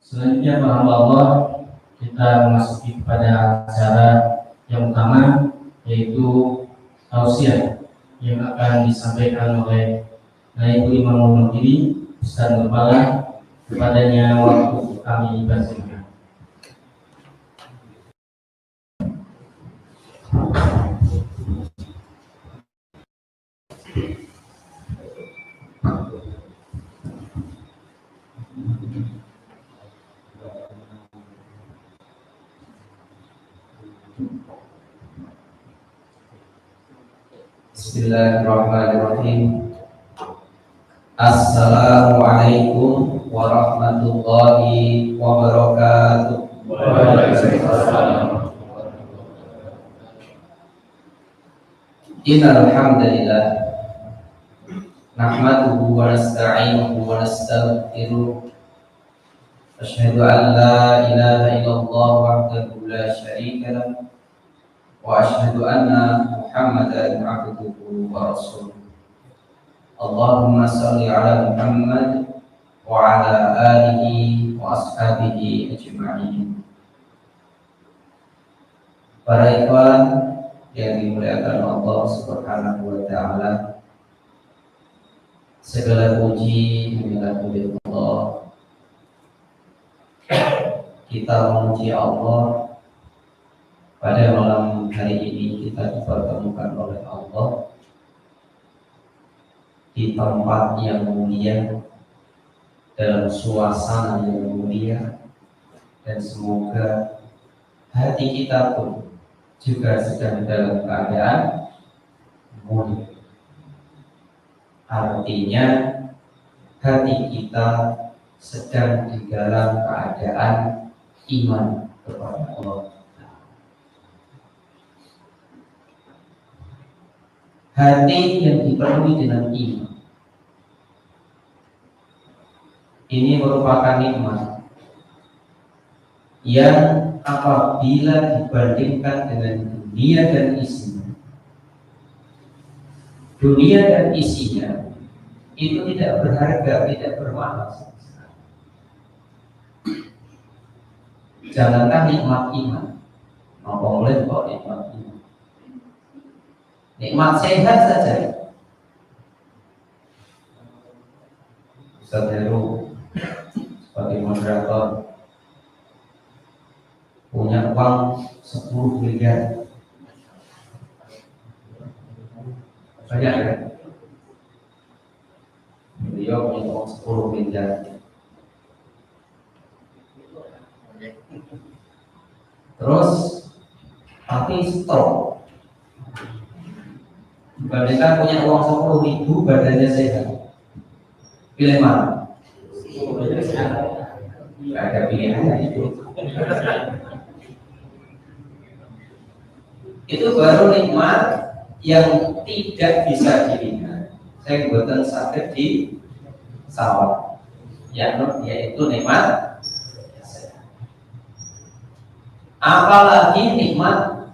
Selanjutnya para hamba Allah, kita memasuki kepada acara yang utama, yaitu tausiah yang akan disampaikan oleh Naibul Imam Al-Mudiri Ustaz Kepala. Kepadanya waktu kami persilakan. Bismillahirrahmanirrahim. Assalamualaikum warahmatullahi wabarakatuh. Waalaikumsalam. Innal hamdalillah nahmaduhu wa nasta'inuhu wa nastaghfiruh. Asyhadu an la ilaha illallah wahdahu la syarika lahu wa asyhadu anna Muhammadan abduhu wa rasuluh. Allahumma salli ala Muhammad wa ala alihi wa ashabihi ajma'in. Para ikhwan yang dimuliakan Allah Subhanahu wa taala, segala puji hanyalah milik Allah. Kita memuji Allah pada malam hari ini. Kita dipertemukan oleh Allah di tempat yang mulia, dalam suasana yang mulia, dan semoga hati kita pun juga sedang dalam keadaan mulia. Artinya hati kita sedang di dalam keadaan iman kepada Allah. Hati yang dipenuhi dengan iman ini merupakan nikmat yang apabila dibandingkan dengan dunia dan isinya, dunia dan isinya itu tidak berharga, tidak bermakna. Jangankan nikmat iman, apa boleh kok nikmat iman? Nikmat sehat saja. Ustaz Heru sebagai moderator punya uang 10 miliar. Banyak ya? Beliau punya uang 10 miliar. Terus tapi stok. Dibandingkan punya uang 10.000, badannya sehat. Pilih mana? Tidak ada pilihannya itu. Itu baru nikmat yang tidak bisa dilihat. Saya buatan sakit di sawah, yaitu nikmat. Apalagi nikmat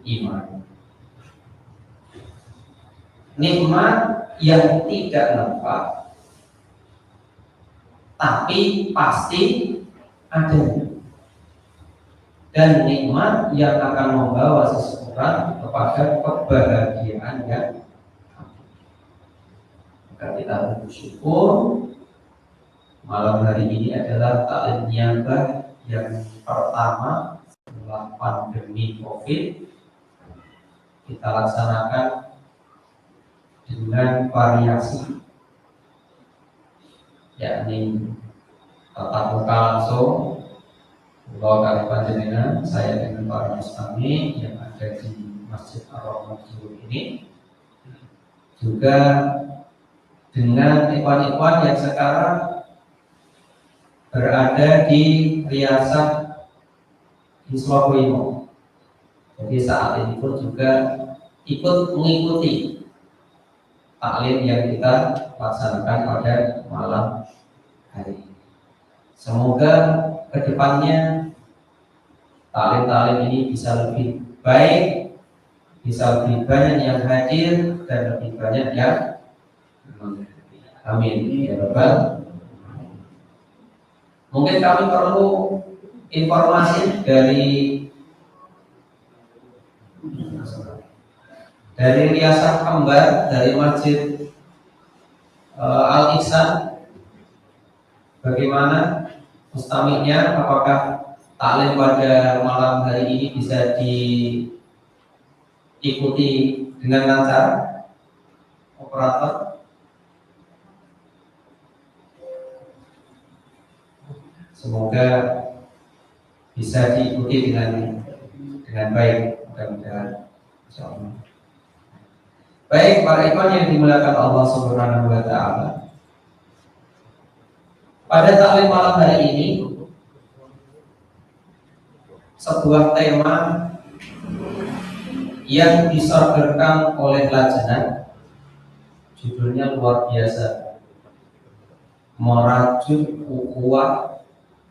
iman. Nikmat yang tidak nampak, tapi pasti ada. Dan nikmat yang akan membawa seseorang kepada kebahagiaan yang maka kita bersyukur malam hari ini adalah taklim niaga yang pertama setelah pandemi COVID kita laksanakan dengan variasi, yakni tatap muka langsung, Pulau kali panjenengan, saya dengan para mustami yang ada di Masjid Ar-Rahman ini, juga dengan ikhwan-ikhwan yang sekarang berada di Riasah Iswakuimo. Jadi saat ini pun juga ikut mengikuti taklim yang kita laksanakan pada malam hari ini. Semoga kedepannya taklim-taklim ini bisa lebih baik, bisa lebih banyak yang hadir dan lebih banyak yang amin ya rabbal. Mungkin kami perlu informasi dari riasan kembar dari Masjid Al-Ihsan. Bagaimana mustamiknya? Apakah taklim pada malam hari ini bisa diikuti dengan lancar? Operator, semoga bisa diikuti dengan baik, mudah-mudahan. Insyaallah. Baik, para ikhwan yang dimuliakan Allah Subhanahu wa taala. Pada taklim malam hari ini sebuah tema yang disodorkan oleh Lajnah, judulnya luar biasa, merajut ukhuwah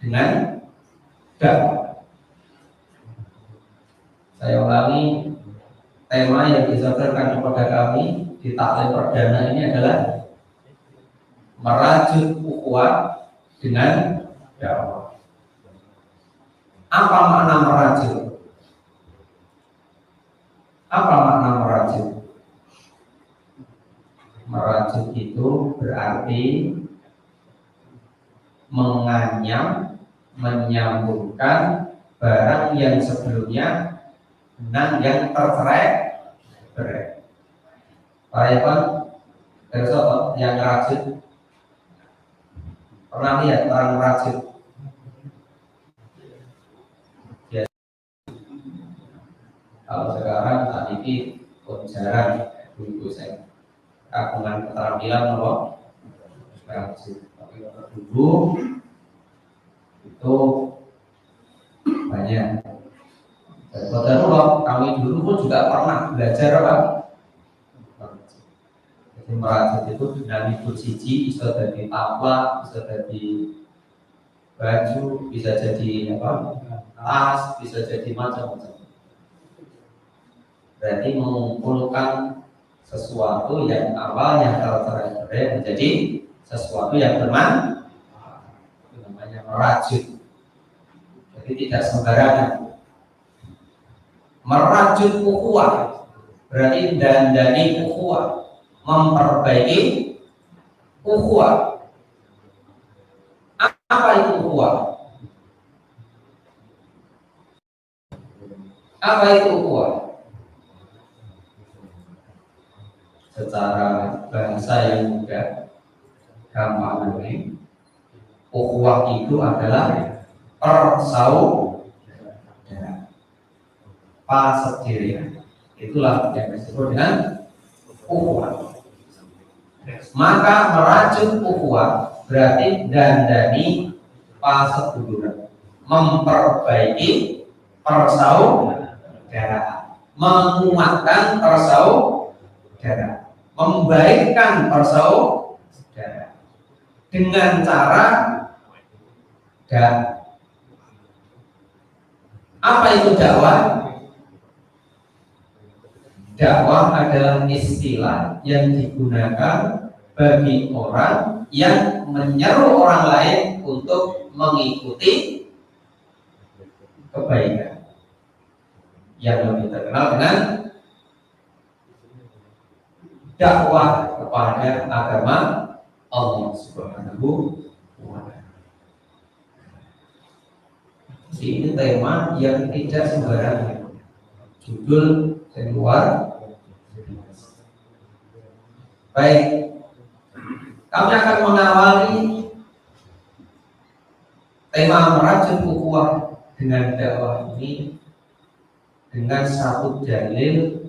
dengan dakwah. Saya ulangi, tema yang disodorkan kepada kami di taklim perdana ini adalah merajut ukhuwah dengan dakwah. Apa makna merajut? Apa makna merajut? Merajut itu berarti menganyam, menyambungkan barang yang sebelumnya dengan yang tercerai-berai. Pak Ivan, besok yang merajut, pernah lihat orang merajut? Ya. Kalau sekarang saat ini jarang, dulu saya kagungan keterampilan loh. Tapi dulu itu banyak. Saudara, kami dulu pun juga pernah belajar apa? Jadi merajut itu dengan ikut siji, bisa jadi taplak, bisa jadi baju, bisa jadi apa? Tas, bisa jadi macam-macam. Berarti mengumpulkan sesuatu yang awalnya tercerai-berai menjadi sesuatu yang bermanfaat. Itu namanya merajut. Jadi tidak sembarangan. Merajut ukhuwah berarti dandani ukhuwah, memperbaiki ukhuwah. Apa itu ukhuwah? Apa itu ukhuwah? Secara bahasa yang mudah, gampang ini, ukhuwah itu adalah persaudaraan, pasedirian. Itulah yang disebut dengan ukhuwah. Maka merajut ukhuwah berarti dandani paseduluran, memperbaiki persaudaraan, menguatkan persaudaraan, membaikkan persaudaraan dengan cara dakwah. Apa itu dakwah? Dakwah adalah istilah yang digunakan bagi orang yang menyeru orang lain untuk mengikuti kebaikan, yang lebih terkenal dengan dakwah kepada agama Allah Subhanahu wa ta'ala. Ini tema yang tidak sembarangan, judul yang luar. Baik, kami akan mengawali tema merajut ukhuwah dengan dakwah ini dengan satu dalil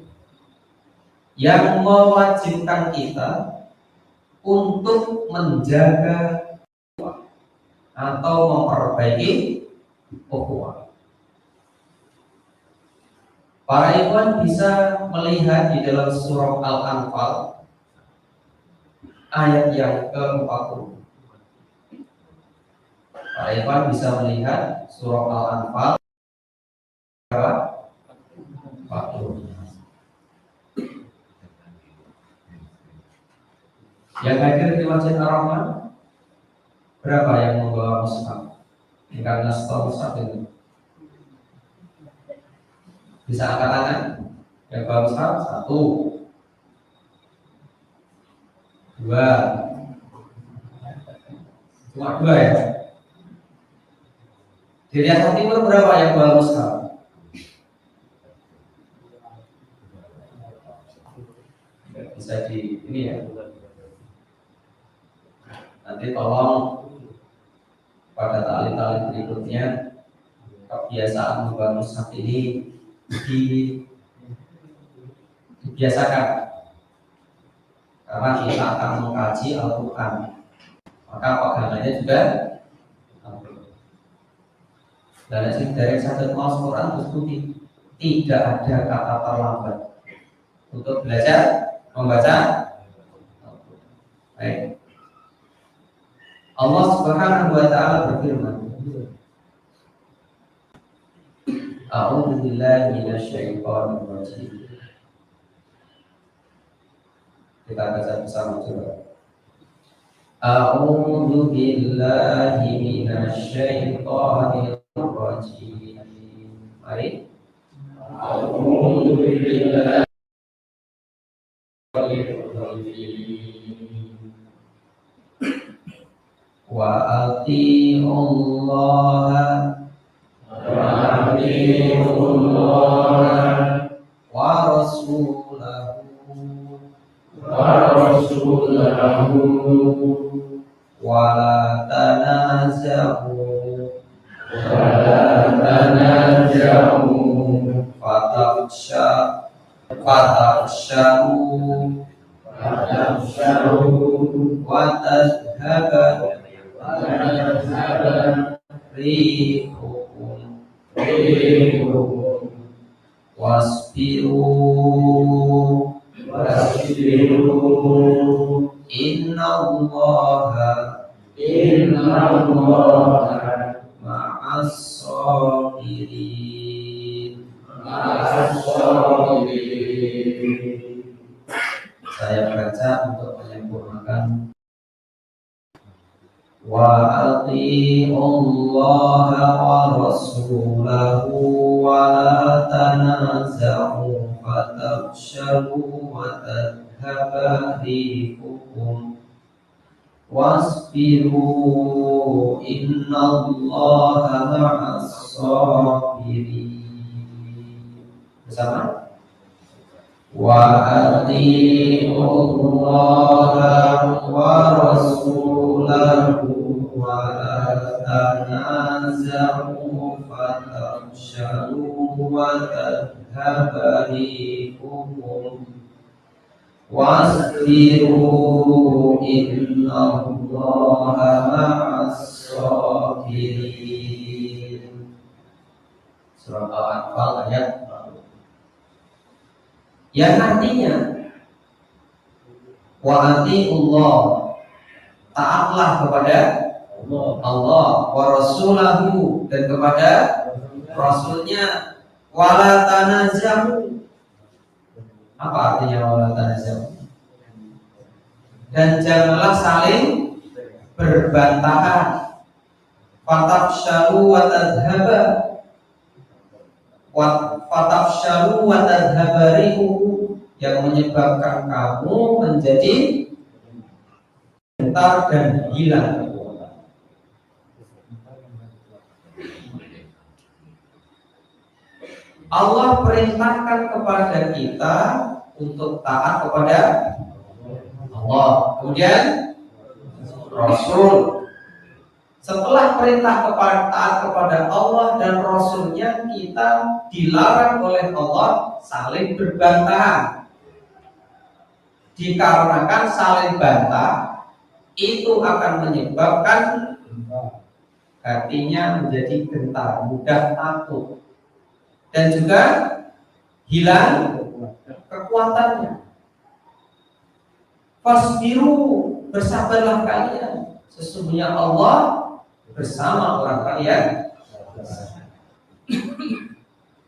yang mewajibkan kita untuk menjaga atau memperbaiki ukhuwah. Para ikhwan bisa melihat di dalam surah Al-Anfal ayat yang ke-40. Para ikhwan bisa melihat surah Al-Anfal 40. Yang hadir di Masjid Ar-Rahman berapa yang membawa mushaf? Karena stop satu. Bisa angkat tangan. Yang bawah besar 1, 2. Cuma 2 ya. Dilihat Jawa Timur berapa yang bawah besar? Bisa di ini ya. Nanti tolong pada tali-tali berikutnya kebiasaan membangun mushaf ini dibiasakan, karena kita akan mengkaji Al-Quran, maka pegangannya juga dan dari satu kelas Quran tersebut tidak ada kata terlambat untuk belajar membaca. Baik. Allah Subhanahu wa taala berfirman, A'udzu billahi minasyaitonir rajim. Kita baca bersama coba. A'udzu billahi minasyaitonir rajim. Mari. A'udzu billahi wa ati'ullaha wa rasulahu wa la tanazahu fatabsharu wa tadhhaba rihukum wasbiru innallaha ma'as sabirin. Saya baca untuk menyempurnakan. Wa ati'ullaha wa rasulahu wa la tanazahu fatabshalu wa tadhhaba rihukum wasbiru innallaha ma'as sabirin. Bersama. Wa ati'ullaha wa rasulahu wa la tanazahu fatabshalu wa tadhhaba rihukum wasbiru innallaha ma'as sabirin. Surah Al-Anfal ayat yang artinya wa ati'ullah, taatlah kepada Allah, wa rasulahu, dan kepada rasulnya, wala tanazahu. Apa artinya wala tanazahu? Dan janganlah saling berbantahan. Fatabshalu wa tadhhaba wa tadhhaba rihukum, yang menyebabkan kamu menjadi gentar dan hilang. Allah perintahkan kepada kita untuk taat kepada Allah, kemudian Rasul. Setelah perintah taat kepada Allah dan Rasulnya, kita dilarang oleh Allah saling berbantahan. Dikarenakan saling bantah itu akan menyebabkan hatinya menjadi gentar, mudah takut, dan juga hilang kekuatannya. Fasbiru, bersabarlah kalian, sesungguhnya Allah bersama orang kalian.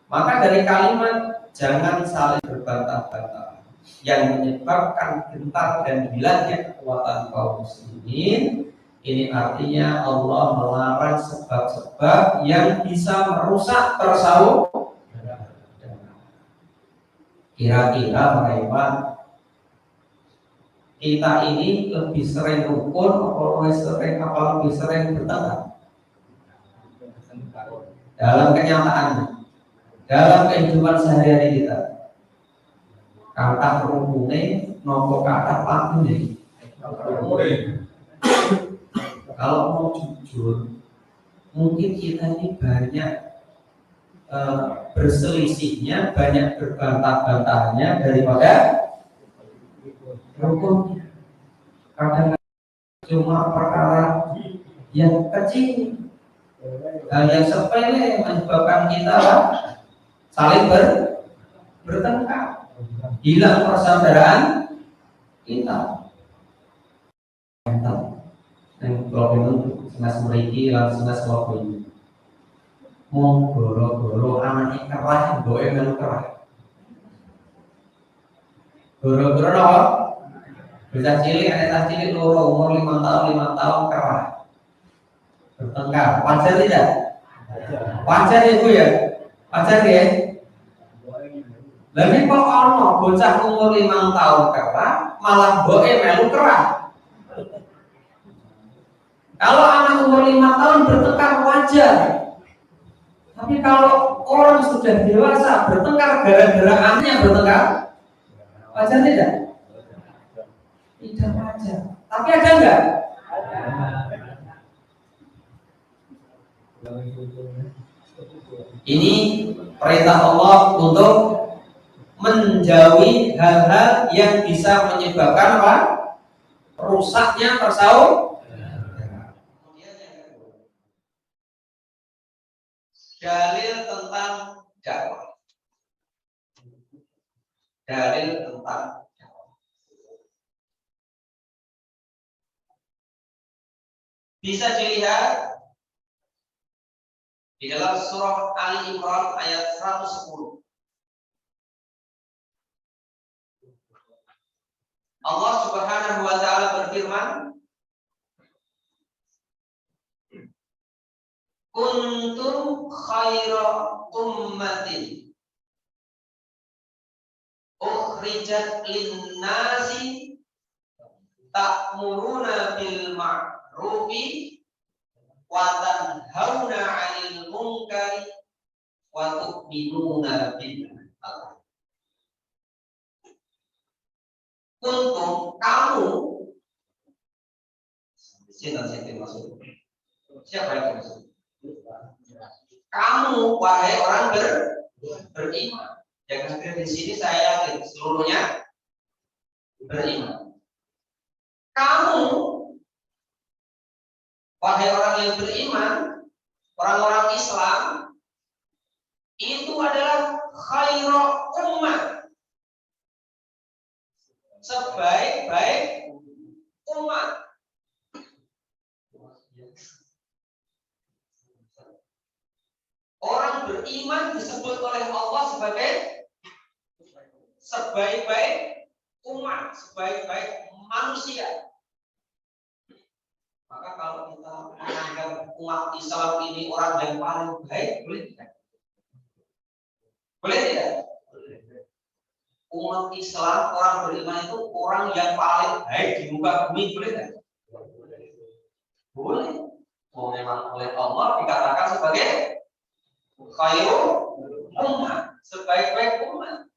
Maka dari kalimat jangan saling berbantah-bantah yang menyebabkan gentar dan hilangnya kekuatan kaum muslimin, Ini artinya Allah melarang sebab-sebab yang bisa merusak persaudaraan. Kira-kira bagaimana kita ini lebih sering rukun atau lebih sering bertengkar dalam kenyataan, dalam kehidupan sehari-hari kita. Kata rukune nopo kata pakune. Kalau mau jujur, mungkin kita ini banyak berselisihnya, banyak berbantah-bantahnya daripada rukunnya. Kadang cuma perkara yang kecil, hal yang sepele menyebabkan kita saling bertengkar, hilang persaudaraan kita. Dan kalau itu senas meriki langsung senas waktu mau goro-goro anaknya kerah, boe melu kerah. Goro-goro apa? Bisa cilik, anak cilik loro umur 5 tahun kerah. Bertengkar, wajar tidak? Wajar ibu ya? Wajar ya? Lalu kok ono bocah umur 5 tahun kerah, malah boe melu kerah. Kalau anak umur 5 tahun bertengkar wajar. Tapi kalau orang sudah dewasa bertengkar gara-gara anaknya bertengkar, wajar tidak? Tidak wajar. Tapi ada enggak? Ini perintah Allah untuk menjauhi hal-hal yang bisa menyebabkan apa? Rusaknya persaudaraan. Dalil tentang dakwah. Dalil tentang dakwah. Bisa dilihat di dalam surah Ali Imran ayat 110. Allah Subhanahu wa taala berfirman, kuntum khaira ummatin ukhrijat linnasi ta'muruna bil ma'rufi wa tanhauna 'anil munkari wa tu'minuna billah. Kuntum kamu, siapa maksud? Siapa yang maksud? Kamu wahai orang beriman. Yang hadir di sini saya yakin seluruhnya beriman. Kamu wahai orang yang beriman, orang-orang Islam itu adalah khairu ummah, sebaik-baik umat. Orang beriman disebut oleh Allah sebagai sebaik-baik umat, sebaik-baik manusia. Maka kalau kita menganggap umat Islam ini orang yang paling baik, boleh tidak? Boleh tidak? Umat Islam, orang beriman itu orang yang paling baik di muka bumi, boleh tidak? Boleh. Oh, memang oleh Allah dikatakan sebagai khairu ummah, sebaik-baik umat.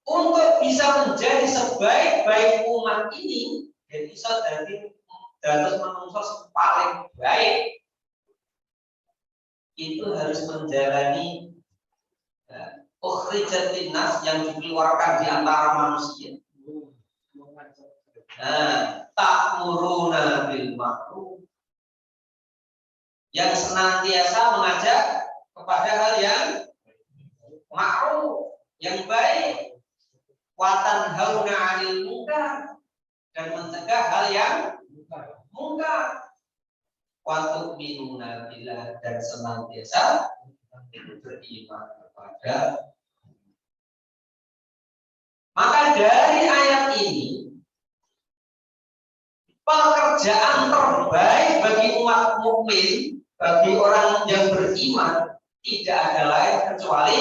Untuk bisa menjadi sebaik-baik umat ini, dan bisa dari dalam manusia paling baik, itu harus menjalani ukhrijat linnas yang dikeluarkan di antara manusia. Ta'muruna bil ma'ruf, yang senantiasa mengajak kepada hal yang ma'ruf, yang baik, wa tanhauna 'anil munkar, dan mencegah hal yang mungkar, wa tu'minuna billah, dan senantiasa beriman kepada. Maka dari ayat ini pekerjaan terbaik bagi umat mukmin, bagi orang yang beriman, tidak ada lain kecuali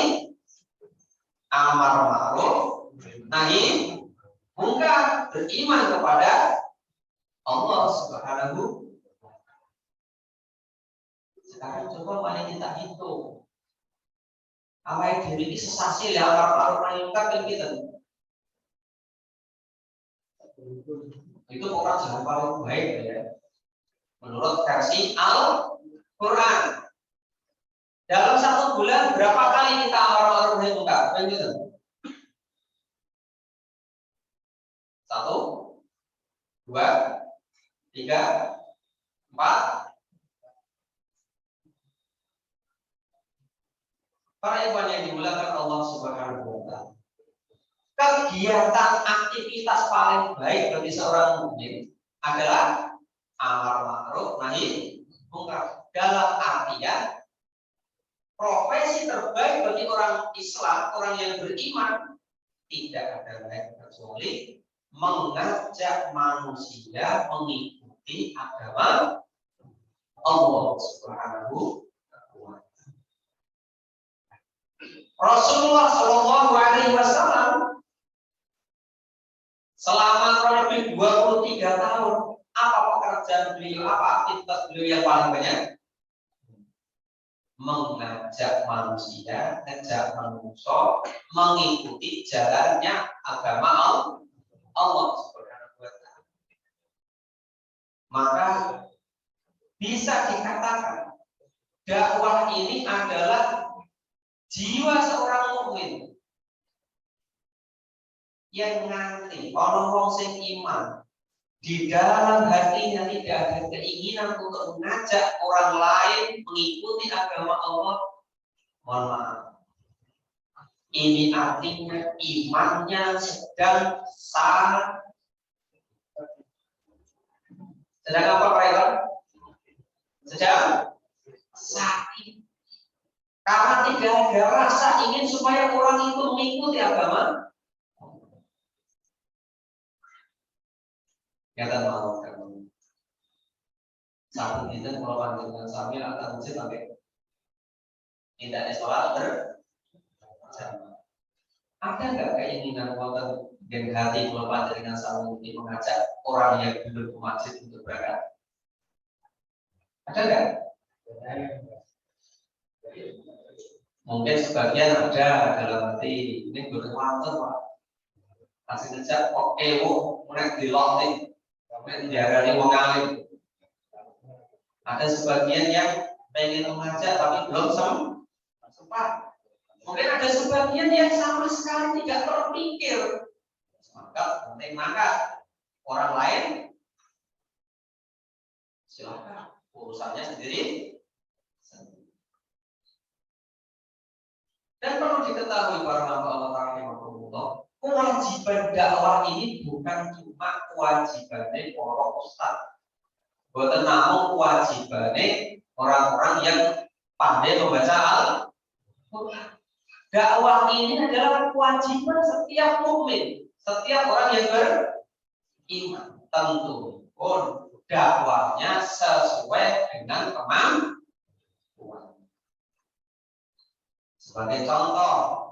amar ma'ruf nahi munkar, beriman kepada Allah Subhanahu. Sekarang coba mari kita hitung. Awal diri ini sesasi ya amar ma'ruf nahi munkar kan kita. Itu pekerjaan paling baik ya. Menurut versi Al-Quran. Dalam satu bulan berapa kali kita amar ma'ruf nahi munkar? Kan gitu. 1, 2, 3, 4. Para ikhwan yang dimuliakan Allah Subhanahu wa taala. Kegiatan aktivitas paling baik bagi seorang mukmin adalah amar ma'ruf nahi munkar. Dalam artian profesi terbaik bagi orang Islam, orang yang beriman, tidak ada lain kecuali mengajak manusia mengikuti agama Allah Subhanahu wa taala. Rasulullah Shallallahu Alaihi Wasallam selama kurang lebih 23 tahun, apa pekerjaan beliau, apa aktivitas beliau yang paling banyak? Mengajak manusia, mengikuti jalannya agama Allah Subhanahu wa taala. Maka bisa dikatakan dakwah ini adalah jiwa seorang mukmin yang nganti orang wong sing iman di dalam hatinya tidak ada keinginan untuk mengajak orang lain mengikuti agama Allah. Mohon maaf, ini artinya imannya sedang apa Pak Iwan? Sedang sakit. Karena tidak ada rasa ingin supaya orang itu mengikuti agama. Kata mau kan. Satu tidak kalau dengan sambil akan masjid sampai tidak sholat berjamaah. Ada nggak keinginan wonten dan hati kalau dengan sambil ini mengajak orang yang belum ke masjid untuk berangkat? Ada nggak? Mungkin sebagian ada dalam hati ini berwanton Pak. Kasih ngejak kok mulai dilonting. Diarani wong alim. Ada sebagian yang pengen mengajak tapi belum sempat. Mungkin ada sebagian yang sama sekali tidak terpikir. Maka penting maka orang lain silakan urusannya sendiri. Dan perlu diketahui para hamba Allah yang berhubung, kewajiban dakwah ini bukan cuma kewajibannya para ustaz, bukan namun kewajibannya orang-orang yang pandai membaca Al-Quran. Dakwah ini adalah kewajiban setiap mukmin, setiap orang yang beriman. Tentu pun dakwahnya sesuai dengan kemampuan. Sebagai contoh,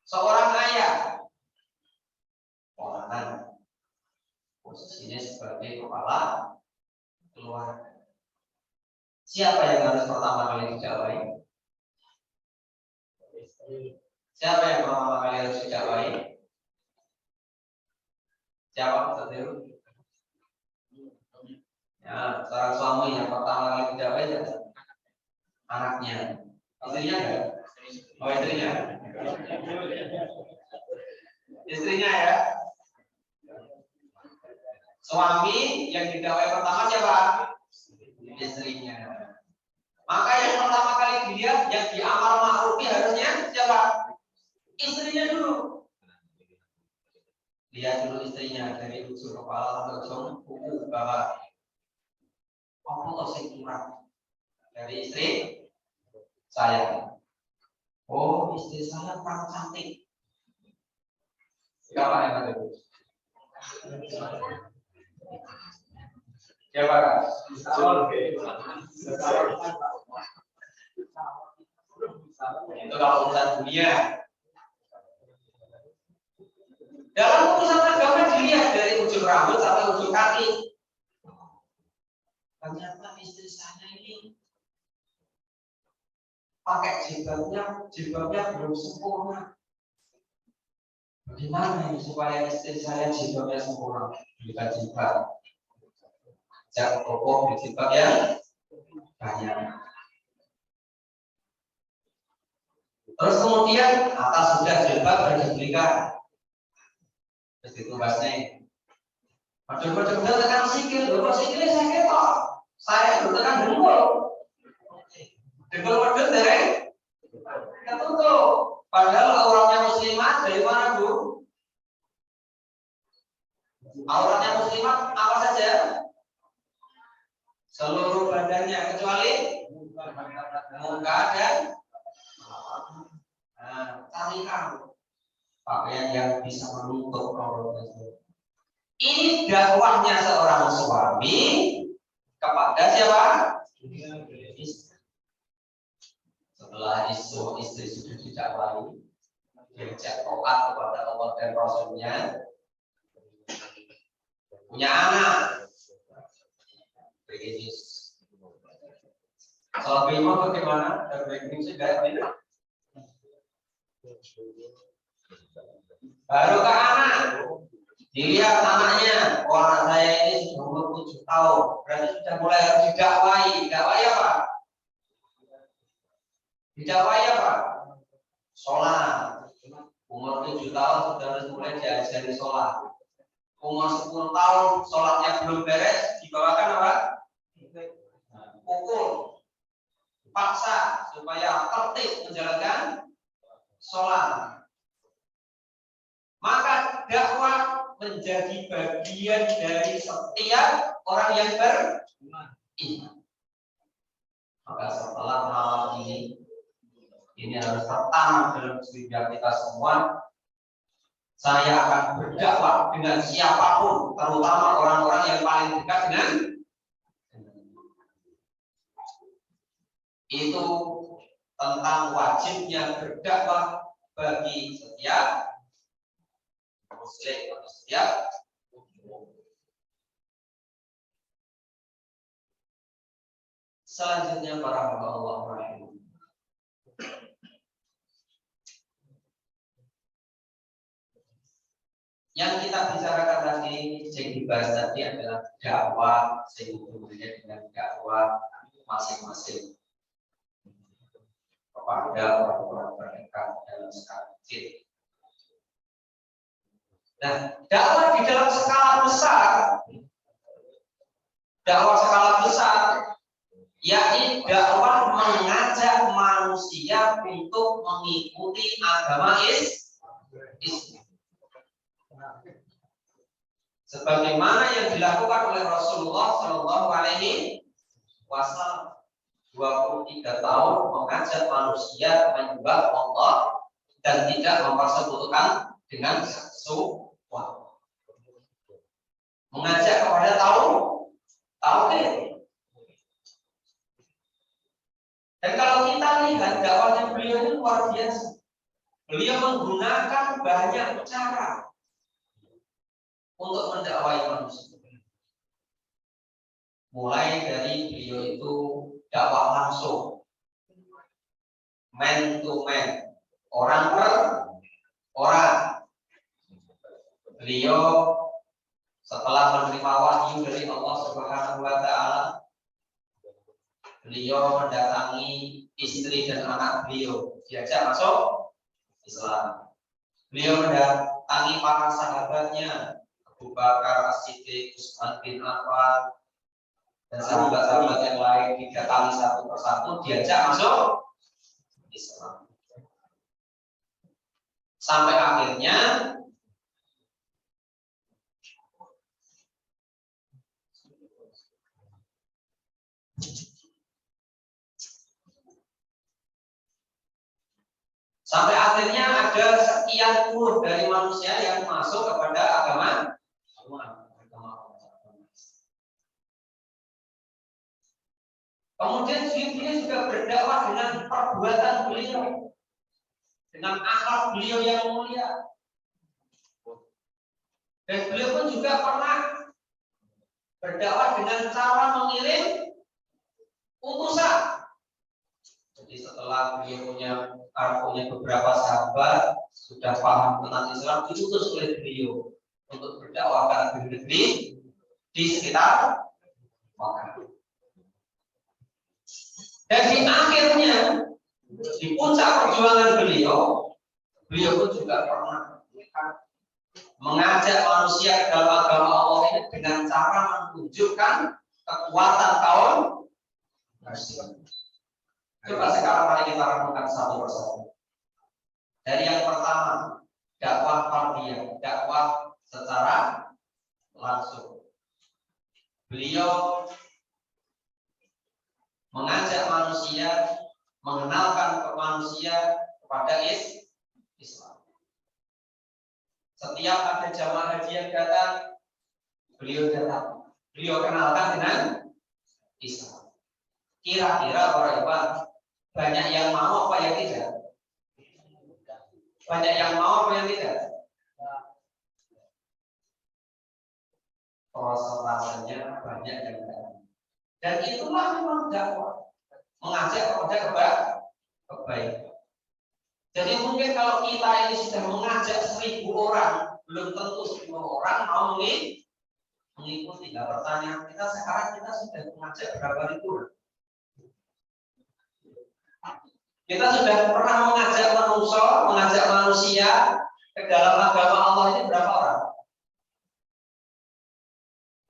seorang ayah, orang posisinya sebagai kepala keluarga. Siapa yang harus pertama kali dijawai? Siapa yang pertama kali harus dijawai? Siapa Ustaz? Ya, seorang suami yang pertama kali dijawai ya anaknya. Istrinya enggak? Oh, istrinya. Istrinya ya. Suami yang dijawai pertama siapa? Istrinya. Maka yang pertama kali dilihat yang diamar ma'rufi harusnya siapa? Istrinya dulu. Lihat dulu istrinya dari ujung kepala sampai ujung kuku bawah. Apa sing kurang dari istri saya? Oh, istri saya kurang cantik. Siapa yang ada itu? Siapa kak? Itu kalau urusan dunia. Dalam urusan agama dilihat dari ujung rambut sampai ujung kaki. Ternyata istri saya ini pakai jilbabnya belum sempurna. Bagaimana ini supaya istri saya jilbabnya sempurna? Belikan jilbab. Jangan toko beli jilbab yang banyak. Terus kemudian atas sudah jilbab sudah dibelikan. Terus ditugasnya. Macam-macam tekan sikil, sikilnya saya ketok. Saya tekan dengkul. Dengkul medut deh. Ketutup. Padahal auratnya muslimat dari mana, Bu? Auratnya muslimat apa saja? Seluruh badannya kecuali muka dan tarikan pakaian yang bisa menutup auratnya. Ini dakwahnya seorang suami kepada siapa? Istri. Setelah istri sudah didakwahi, diajak taat kepada Allah dan Rasulnya, punya anak. Begitu. Soal bagaimana bagaimana? Dan begitu sudah tidak. Baru ke anak. Dilihat anaknya, anak saya ini sudah umur 7 tahun, berarti sudah mulai harus didakwahi. Didakwahi apa? Didakwahi apa? Sholat. Umur 7 tahun sudah harus mulai diajari sholat. Umur 10 tahun sholatnya belum beres, dibawakan apa? Pukul, paksa supaya tertib menjalankan sholat. Maka dakwah menjadi bagian dari setiap orang yang beriman. Maka setelah malam ini harus pertama dalam kehidupan kita semua. Saya akan berdakwah dengan siapapun, terutama orang-orang yang paling dekat dengan itu tentang wajibnya berdakwah bagi setiap muslim atau setiap selanjutnya para hamba Allah rahimahullah. Yang kita bicarakan tadi, yang dibahas tadi adalah dakwah, sehubungannya dengan dakwah masing-masing kepada orang-orang terdekat dalam skala kecil. Nah, dakwah di dalam skala besar, yakni dakwah mengajak manusia untuk mengikuti agama Islam. Sebagaimana yang dilakukan oleh Rasulullah Shallallahu Alaihi Wasallam 23 tahun mengajak manusia menyembah Allah dan tidak mempersekutukan dengan sesuatu. Mengajak kepada tauhid. Dan kalau kita lihat dakwahnya beliau ini luar biasa. Beliau menggunakan banyak cara untuk mendakwai manusia. Mulai dari beliau itu dakwah langsung, man to man, orang per orang. Beliau setelah menerima wahyu dari Allah Subhanahu wa taala, beliau mendatangi istri dan anak beliau, diajak masuk Islam. Beliau mendatangi para sahabatnya, Abu Bakar As-Siddiq, Utsman bin Affan, dan sahabat-sahabat yang lain, didatangi satu persatu, diajak masuk Islam. Sampai akhirnya Sampai akhirnya ada sekian puluh dari manusia yang masuk kepada agama Allah. Kemudian beliau juga berdakwah dengan perbuatan beliau, dengan akhlak beliau yang mulia. Dan beliau pun juga pernah berdakwah dengan cara mengirim utusan. Jadi setelah beliau punya beberapa sahabat sudah paham tentang Islam, diutus oleh beliau untuk berdakwah ke negeri-negeri di sekitar Makkah. Dan di akhirnya, di puncak perjuangan beliau pun juga pernah mengajak manusia ke dalam agama Allah ini dengan cara menunjukkan kekuatan kaum muslim. Coba sekarang mari kita renungkan satu persatu. Dari yang pertama, dakwah fardiyah, dakwah secara langsung. Beliau mengajak manusia, mengenalkan ke manusia kepada Islam. Setiap ada jamaah haji yang datang, beliau datang. Beliau kenalkan dengan Islam. Kira-kira para ikhwan, banyak yang mau apa yang tidak? Banyak yang mau apa yang tidak? Prosesnya banyak yang tidak. Dan itulah memang dakwah, mengajak kepada kebaikan. Jadi mungkin kalau kita ini sudah mengajak 1000 orang, belum tentu 1000 orang mau mengikuti. Nah, pertanyaan kita sekarang, kita sudah mengajak berapa ribu? Kita sudah pernah mengajak manusia ke dalam agama Allah ini berapa orang?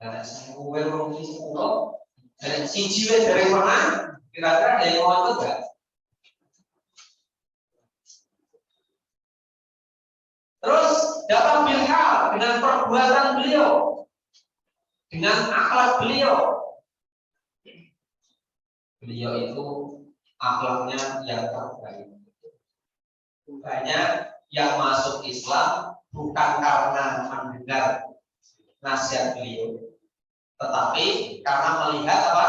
Dan saya mungkin 10. Dan si jiwa dari mana? Kira-kira ada yang mau itu enggak? Terus dapat bilhal dengan perbuatan beliau, dengan akhlak beliau. Beliau itu akhlaknya yang terbaik. Banyak yang masuk Islam bukan karena mendengar nasihat beliau, tetapi karena melihat apa?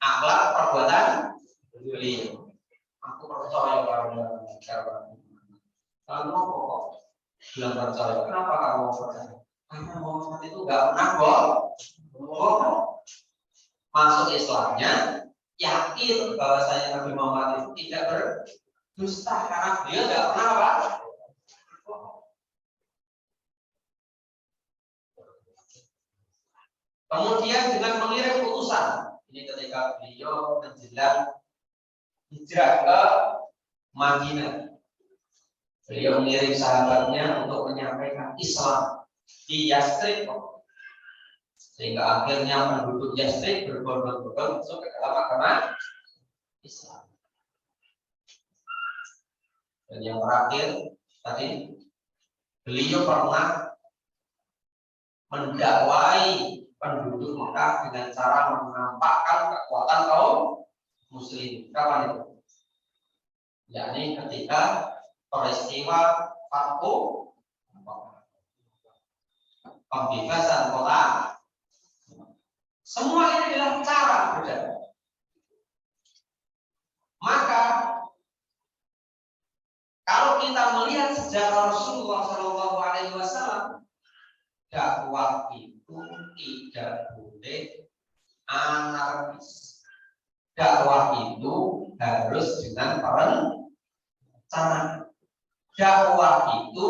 Akhlak perbuatan beliau. Aku percaya pada kamu kok bilang percaya. Kenapa kamu percaya? Karena Muhammad itu nggak pernah bohong. Masuk Islamnya yakin bahwa saya Nabi Muhammad itu tidak berdusta karena beliau nggak pernah apa? Kemudian dengan mengirim utusan, ini ketika beliau menjelang hijrah ke Madinah, beliau mengirim sahabatnya untuk menyampaikan Islam di Yastrib, sehingga akhirnya penduduk Yastrib berbondong-bondong masuk ke dalam agama Islam. Dan yang terakhir tadi, beliau pernah mendakwai penduduk Mekah dengan cara menampakkan kekuatan kaum muslim. Kapan itu? Yakni ketika peristiwa Fathu pembebasan kota. Semua ini adalah cara berdakwah. Maka kalau kita melihat sejarah Rasulullah SAW, dakwah itu tidak boleh anarkis. Dakwah itu harus dengan perencanaan. Dakwah itu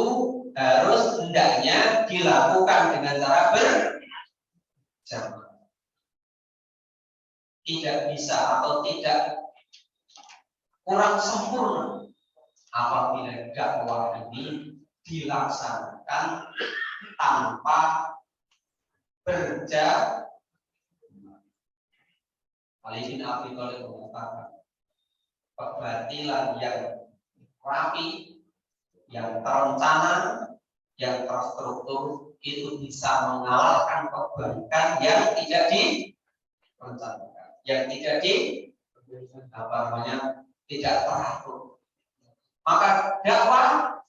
harus hendaknya dilakukan dengan cara berjamaah. Tidak bisa atau tidak kurang sempurna apabila dakwah ini dilaksanakan tanpa berjamaah. Ali bin Abi Thalib mengatakan, kebatilan yang rapi, yang terencana, yang terstruktur itu bisa mengalahkan kebaikan yang tidak direncanakan, yang tidak tidak teratur. Maka dakwah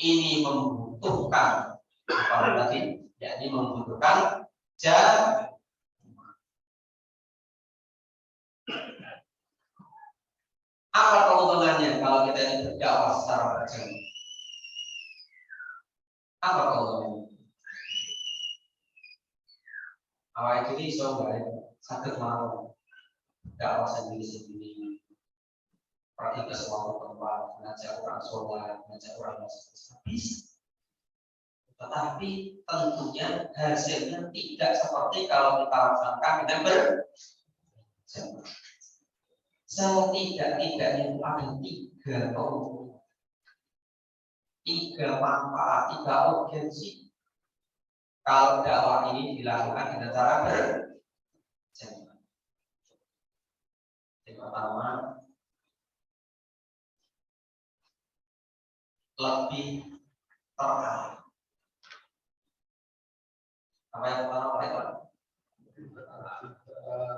ini membutuhkan apa tadi, yakni membutuhkan jamaah. Apa keuntungannya kalau kita ini berdakwah secara berjamaah? Apa keuntungannya? Awal itu iso baik sakit mau dakwah sendiri-sendiri, pergi ke suatu tempat, mengajak orang sholat, mengajak orang masuk bisa. Tetapi tentunya hasilnya tidak seperti kalau kita laksanakan dengan berjamaah. Setidak-tidaknya itu ada 3 keuntungan, 3 manfaat, 3 urgensi kalau dakwah ini dilakukan dengan cara berjamaah. Yang pertama, lebih terarah. Apa yang pertama Pak?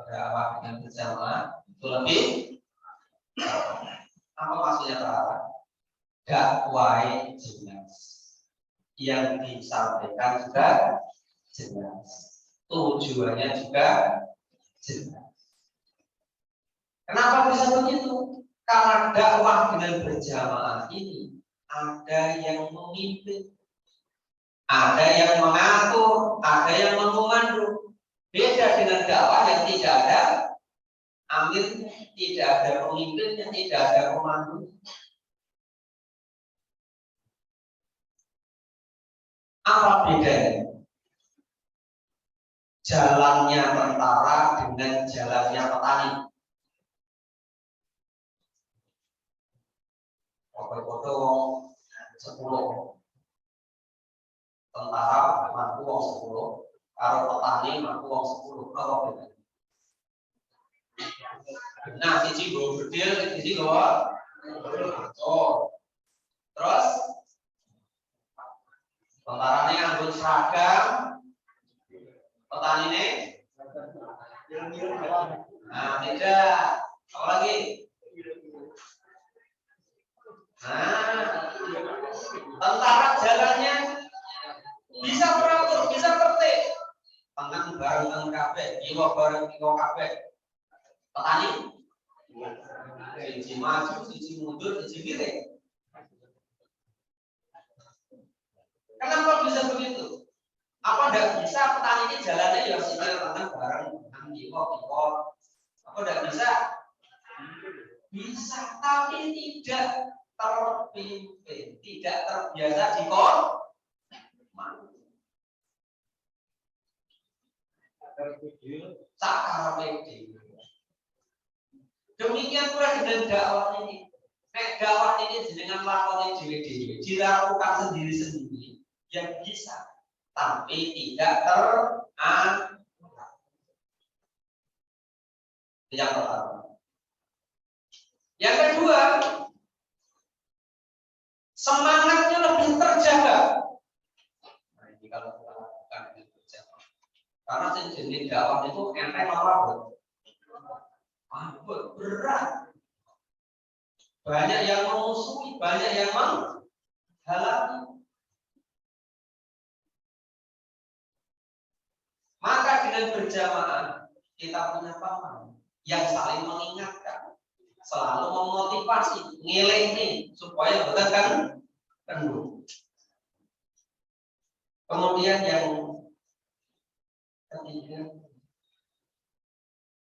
Dakwah dengan berjamaah itu lebih apa maksudnya terarah? Dakwah jelas, yang disampaikan juga jelas, tujuannya juga jelas. Kenapa bisa begitu? Karena dakwah dengan berjamaah ini ada yang memimpin, ada yang mengatur, ada yang memandu. Beda dengan dakwah yang tidak ada amirnya, tidak ada pemimpinnya, tidak ada pemandu. Apa bedanya? Jalannya tentara dengan jalannya petani. Foto-foto 10 tentara mampu wong 10, kalau petani mampu wong 10. Apa bedanya? Nah, siji go bedil, siji go terus tentaranya nganggo seragam, petani ini nah tidak. Apa lagi? Nah, tentara jalannya bisa teratur, bisa tertib, tangan bareng kabeh, kiwa bareng kiwa kabeh. Petani siji maju, siji mundur, siji miring. Kenapa bisa begitu? Apa tidak bisa petani ini jalannya ya sikil tangan bareng, tangan kiwa. Apa tidak bisa? Bisa, tapi tidak terpimpin, tidak terbiasa di demikian pula dengan dakwah ini. Dakwah ini dengan lakoni dhewe-dhewe dilakukan sendiri-sendiri yang bisa, tapi tidak yang pertama. Yang kedua, semangatnya lebih terjaga. Nah, ini kalau kita lakukan dengan berjamaah. Karena jenis dakwah itu enteng apa? Berat. Banyak yang memusuhi, banyak yang menghalangi. Maka dengan berjamaah kita punya paman yang saling mengingatkan, selalu memotivasi, ngelengi supaya betul penuh. Kemudian yang ketiga,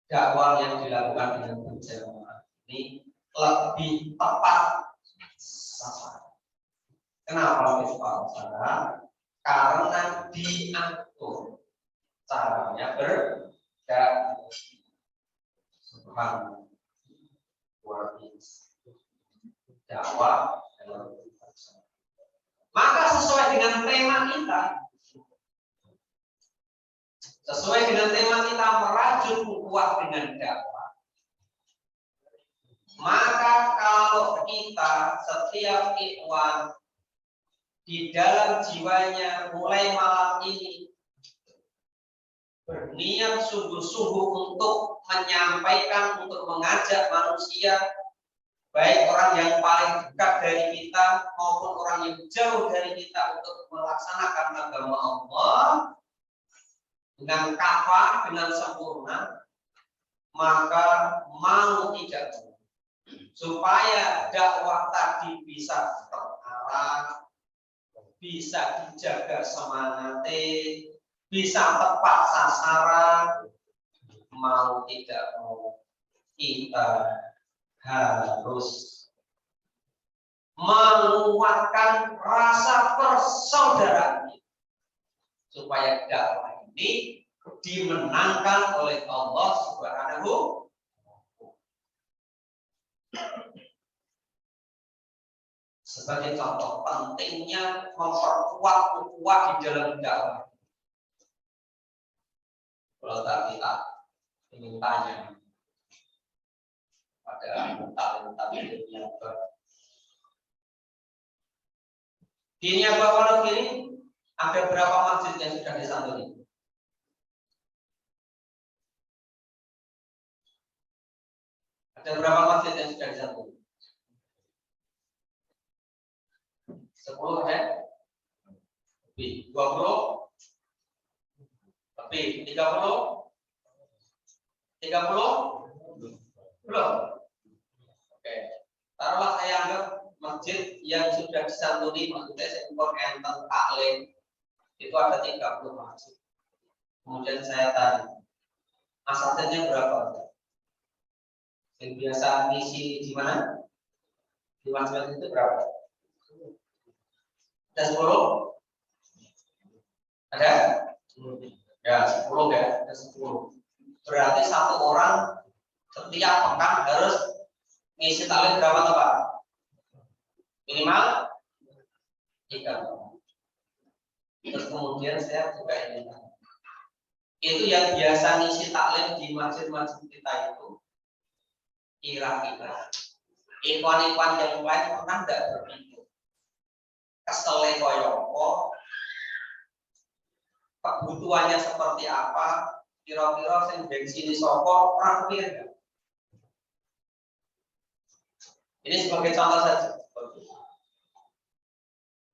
dakwah yang dilakukan dengan berjamaah ini lebih tepat sasaran. Kenapa lebih tepat sasaran? Karena diatur caranya berdakwah. Subhanallah. Dakwah dalam berjamaah. Maka sesuai dengan tema kita, merajut ukhuwah dengan dakwah. Maka kalau kita setiap ikhwan di dalam jiwanya mulai malam ini berniat sungguh-sungguh untuk menyampaikan, untuk mengajak manusia baik orang yang paling dekat dari kita maupun orang yang jauh dari kita untuk melaksanakan agama Allah dengan kafah, dengan sempurna, maka mau tidak mau supaya dakwah tadi bisa terarah, bisa dijaga semangatnya, bisa tepat sasaran, mau tidak mau kita harus menguatkan rasa persaudaraan supaya dakwah ini dimenangkan oleh Allah Subhanahu. Sebagai contoh pentingnya memperkuat ukhuwah di dalam dakwah. Kalau kita ingin tanya pada anggota yang di Niaga Pondok ini ada berapa masjid yang sudah disantuni? Ada berapa masjid yang sudah disantuni? 10 ada? Lebih 20? Lebih 30? 30? Belum? Oke. Taruhlah saya anggap masjid yang sudah disantuni, maksudnya saya ukur enten taklim itu ada 30 masjid. Kemudian saya tanya, asatidnya berapa? Yang biasa ngisi di mana? Di masjid itu berapa? Ada 10? Ada? Ya 10 ya, ada 10. Berarti satu orang setiap pekan harus ngisi taklim berapa Pak? Minimal 3. Terus kemudian saya juga ingin tanya, itu yang biasa ngisi taklim di masjid-masjid kita itu kira-kira ikhwan-ikhwan yang lain pernah tidak berpikir kesele koyoko kebutuhannya seperti apa, kira-kira sing bensin soko pernah pikir enggak? Ini sebagai contoh saja.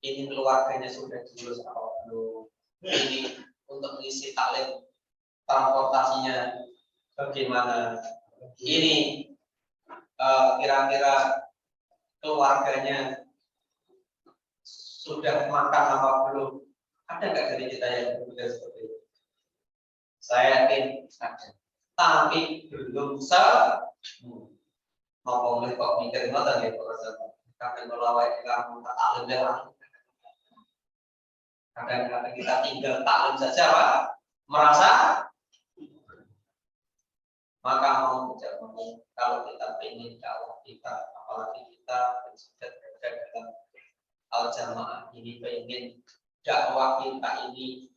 Ini keluarganya sudah lulus atau belum, ini untuk mengisi taklim transportasinya bagaimana, ini kira-kira keluarganya sudah makan apa belum. Ada nggak dari kita yang berpikir seperti itu? Saya yakin ada, tapi belum mau kok mikir ngoten ya Pak. Kadang kalau kamu tak taklim jalan, kadang-kadang kita tinggal taklim saja Pak, merasa maka mau tidak mau kalau kita ingin dakwah kita, apalagi kita sudah berada dalam al-jamaah ini, ingin dakwah kita ini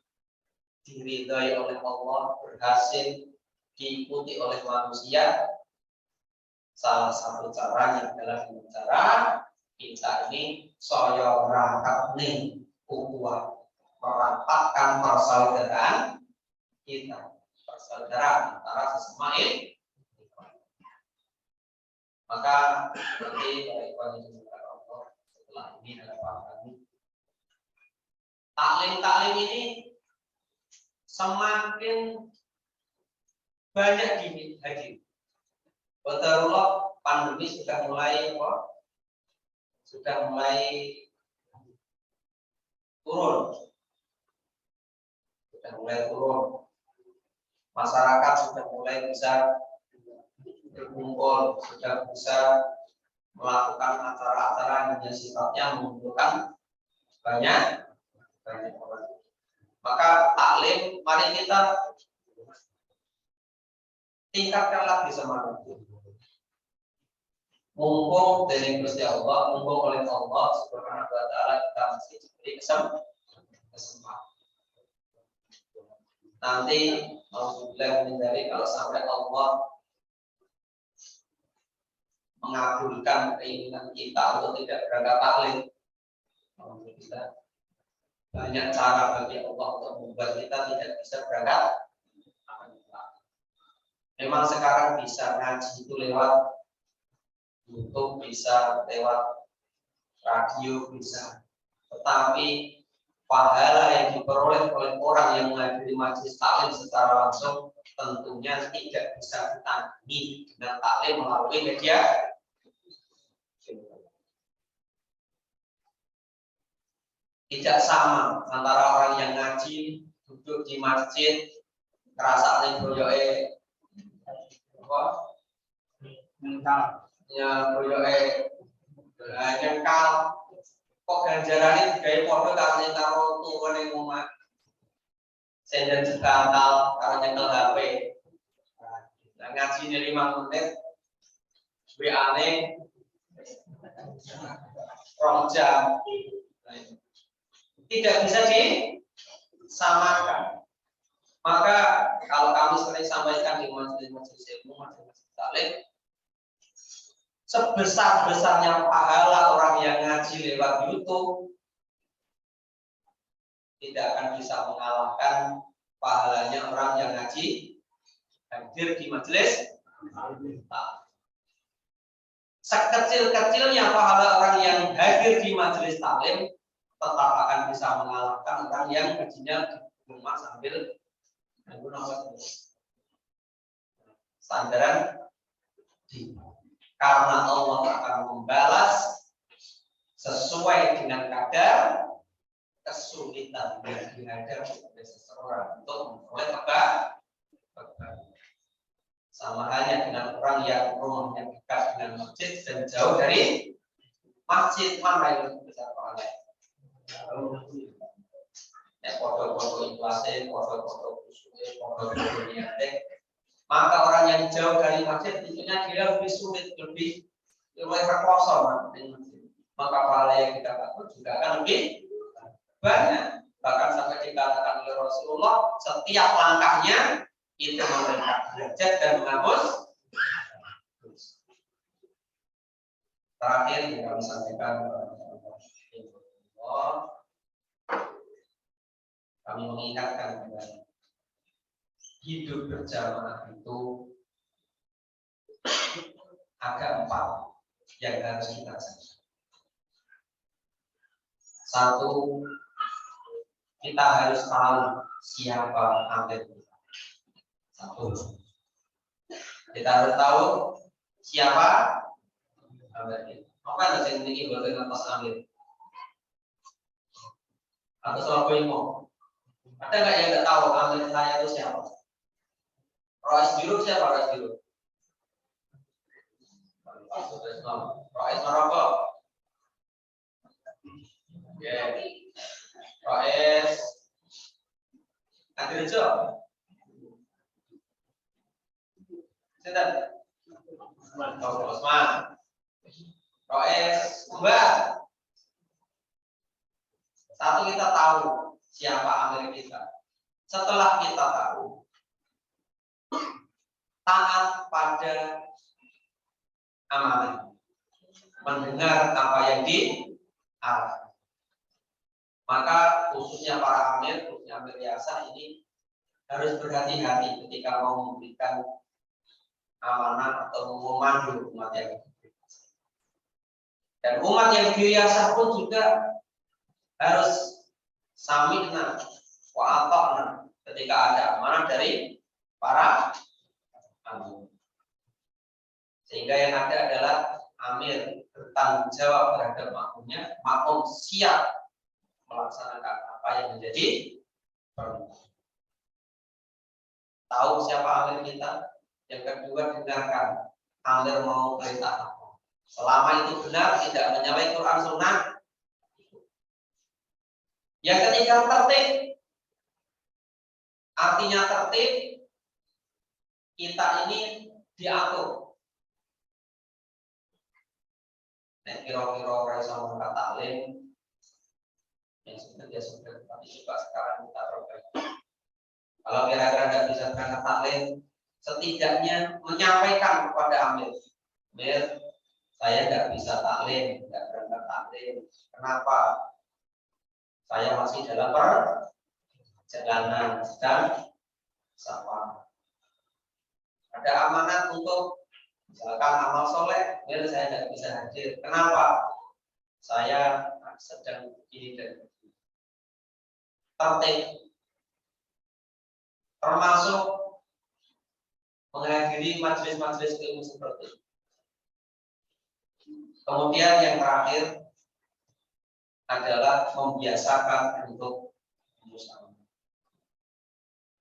diridhai oleh Allah, berhasil diikuti oleh manusia, salah satu caranya adalah dengan cara kita ini saya berangkat nih ukhuwah, merapatkan persaudaraan kita, persaudaraan antara sesama ikhwan. Maka nanti para ikhwan yang dimuliakan Allah, setelah ini harapan kami taklim ini semakin banyak dihadir. Betul, pandemi sudah mulai turun. Masyarakat sudah mulai bisa berkumpul, sudah bisa melakukan acara-acara yang sifatnya mengumpulkan banyak orang. Maka taklim, mari kita tingkatkan lagi semangatnya. Mumpung dari Gusti Allah, mumpung oleh Allah Subhanahu wa taala kita masih diberi kesempatan. Nanti alhamdulillah menjadi kalau sampai Allah mengabulkan keinginan kita untuk tidak berangkat taklim, kita banyak cara bagi Allah untuk membuat kita tidak bisa berangkat. Memang sekarang bisa ngaji itu lewat YouTube bisa, lewat radio bisa. Tetapi pahala yang diperoleh oleh orang yang menghadiri majelis taklim secara langsung tentunya tidak bisa ditandingi dengan taklim melalui media. Tidak sama antara orang yang ngaji duduk di masjid ngerasa boyoke apa nyengkal kok ganjarane digawe padha karo turune omah senden sekantal karo nyekel HP. Nah, ngaji 5 menit WA-ne 2 jam. Tidak bisa disamakan. Maka kalau kami sering sampaikan di majelis ilmu, majelis taklim, sebesar-besarnya pahala orang yang ngaji lewat YouTube tidak akan bisa mengalahkan pahalanya orang yang ngaji hadir di majelis taklim. Sekecil-kecilnya pahala orang yang hadir di majelis taklim tetap akan bisa mengalahkan orang yang ngajinya di rumah sambil sandaran karena Allah akan membalas sesuai dengan kadar kesulitan yang dihadapi oleh seseorang untuk memperoleh kebaikan. Sama halnya dengan orang yang rumahnya dekat dengan masjid dan jauh dari masjid, mana yang lebih besar pahalanya? Foto-foto ikhlasnya, foto-foto khususnya, foto-foto niatnya. Maka orang yang jauh dari masjid tentunya dia lebih sulit, lebih terkosong. Maka pahala yang kita dapat juga akan lebih banyak. Bahkan sampai dikatakan oleh Rasulullah, setiap langkahnya itu mengangkat derajat dan menghapus. Terakhir yang kami sampaikan kami mengingatkan kepada hidup berjamaah itu ada 4 yang harus kita jaga. 1, kita harus tahu siapa amir kita. 1, kita harus tahu siapa amir kita. Apa yang ini berarti atas amir? Atau soal ilmu? Ada nggak yang nggak tahu amir saya itu siapa? Rois biru siapa Rois biru? Rois Maroko. Rois Adirjo. Sinten? Osman. Rois Mbak. 1 kita tahu siapa amir kita. Setelah kita tahu, taat pada amanah, mendengar apa yang diarahkan. Maka khususnya para amir, khususnya amir biasa ini harus berhati-hati ketika mau memberikan amanah atau memandu umat yang diriasa. Dan umat yang diriasa pun juga harus sami'na wa ata'na ketika ada amanah dari para amir. Sehingga yang ada adalah amir bertanggung jawab terhadap makmumnya, makmum siap melaksanakan apa yang menjadi perintah. Tahu siapa amir kita. Yang kedua, dengarkan amir mau perintah apa. Selama itu benar, tidak menyalahi Quran Sunnah. Yang ketiga, tertib. Artinya tertib, kita ini diatur. Nek kira-kira orang sama kata taklim yang sudah tapi juga sekarang kita perbaiki. Kalau kira-kira tidak bisa berangkat taklim, setidaknya menyampaikan kepada amir, saya tidak bisa taklim, tidak berangkat taklim. Kenapa? Saya masih dalam perjalanan sedang safar. Ada amanat untuk Misalkan amal soleh, saya tidak bisa hadir. Kenapa? Saya sedang begini dan tertib, termasuk menghadiri majelis-majelis ilmu seperti itu. Kemudian yang terakhir adalah membiasakan untuk musyawarah.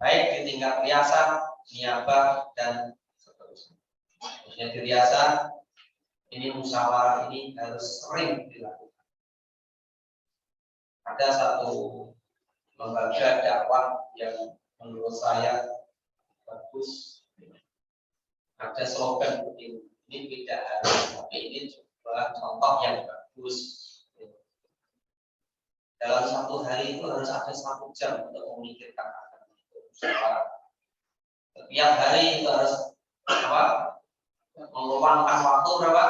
Baik di tingkat riasah, niabah, dan seterusnya. Maksudnya di riasah, ini musyawarah ini harus sering dilakukan. Ada satu lembaga dakwah yang menurut saya bagus. Ada slogan begini, ini tidak harus, tapi ini juga contoh yang bagus. Dalam satu hari itu harus ada 1 jam untuk memikirkan akan musyawarah. Setiap hari itu harus meluangkan waktu berapa?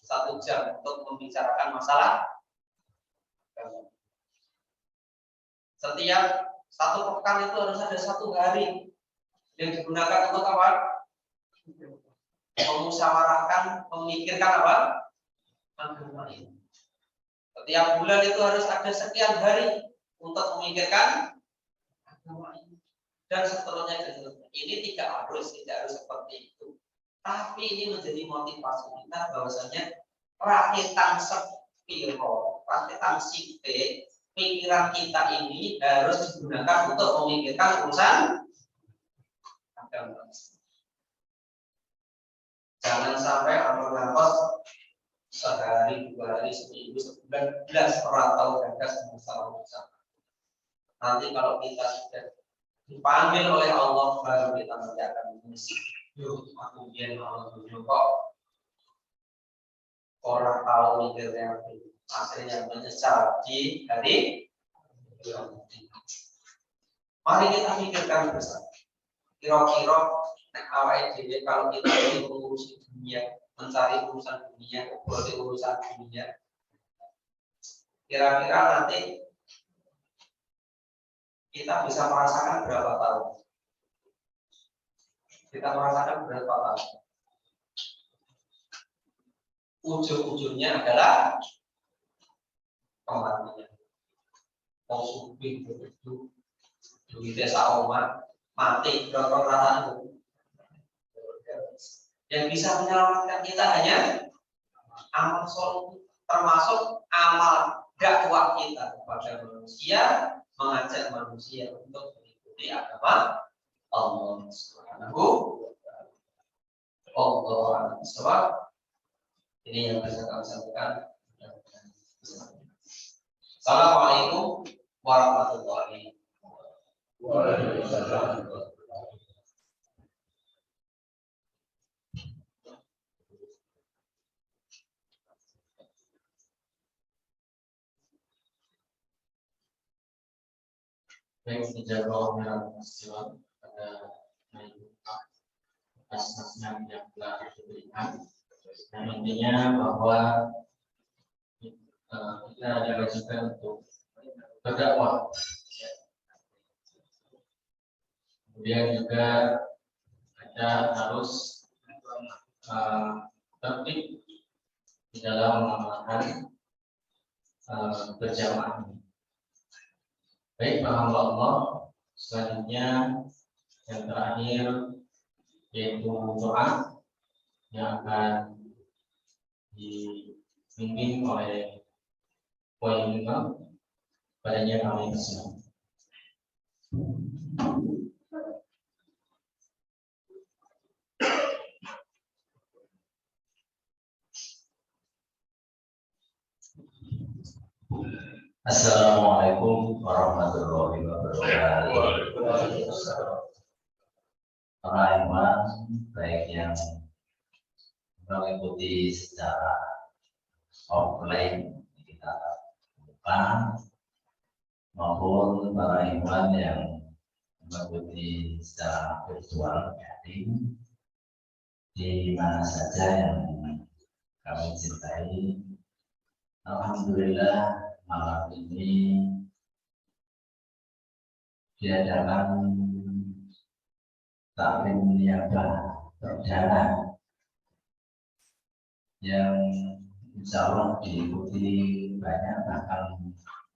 1 jam untuk membicarakan masalah. Setiap 1 pekan itu harus ada 1 hari yang digunakan untuk apa? Memusyawarahkan, memikirkan apa? Agama ini. Setiap bulan itu harus ada sekian hari untuk memikirkan agama ini. Dan seterusnya. Ini tidak harus seperti itu. Tapi ini menjadi motivasi kita bahwasanya rakitan sepiro, rakitan sipit, pikiran kita ini harus digunakan untuk memikirkan urusan agama. Jangan sampai amal-amal sehari, 2 hari, seminggu, sebulan, belas orang tahu gagas masalah bersama. Nanti kalau kita sudah dipanggil oleh Allah, baru kita nanti akan mengisi. Yuk, aku biar Allah dulu kok. Orang tahu mikirnya, akhirnya menyesal di hari. Mari kita pikirkan bersama. Kira-kira kalau kita ingin mengurusi dunia, mencari urusan dunia, urusan dunia, kira-kira nanti kita bisa merasakan berapa tahun? Kita merasakan berapa tahun? Ujung-ujungnya adalah kematian. Mau subih begitu, di desa Oma mati berapa perasaan? Yang bisa menyelamatkan kita hanya amal soleh, termasuk amal dakwah kita kepada manusia, mengajak manusia untuk mengikuti agama Allah Subhanahu wa ta'ala. Ini yang bisa kami sampaikan. Assalamualaikum warahmatullahi wabarakatuh. Baik, sejak awal pada atas nasihat yang telah diberikan. Nah, intinya bahwa kita ada kewajiban untuk berdakwah. Kemudian juga kita harus tertib di dalam mengamalkan berjamaah. Baik, hamba Allah, selanjutnya yang terakhir yaitu doa yang akan dipimpin oleh poin 5. Padanya kami bersiap. Assalamualaikum warahmatullahi wabarakatuh. Para imam, baik yang mengikuti secara offline kita buka, maupun para imam yang mengikuti secara virtual daring di mana saja yang kami cintai. Alhamdulillah, malam ini diadakan taklim niabah perdana yang insya Allah diikuti banyak, bahkan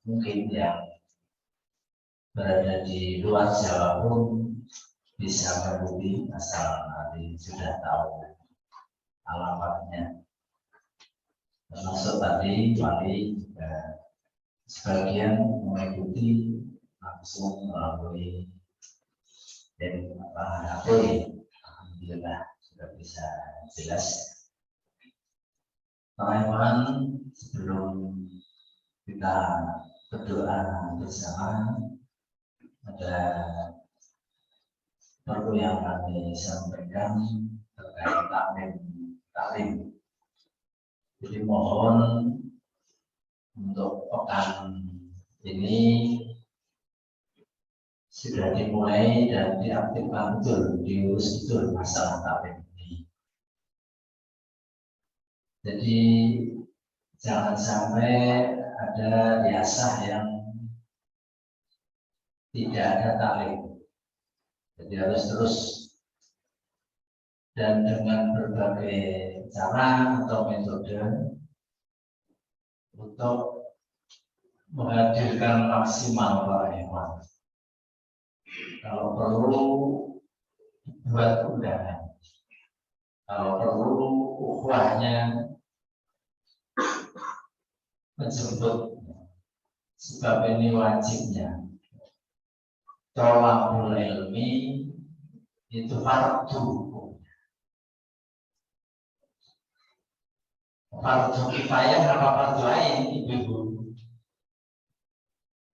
mungkin yang berada di luar Jawa pun bisa mengikuti asal nanti sudah tahu alamatnya. Termasuk tadi wali juga sebagian mengikuti langsung melalui HP. Alhamdulillah sudah bisa jelas. Teman-teman, sebelum kita berdoa bersama, ada perlu yang kami sampaikan terkait taklim. Jadi mohon untuk pekan ini sudah dimulai dan diaktifkan betul, diurus betul masalah taklim ini. Jadi jangan sampai ada diasah yang tidak ada taklim. Jadi harus terus dan dengan berbagai cara atau metode untuk menghadirkan maksimal para ikhwan. Kalau perlu buat undangan, kalau perlu ukhuwahnya menjemput, sebab ini wajibnya. Thalabul ilmi itu fardu. Fardu kifayah apa fardu ain, ibu-ibu?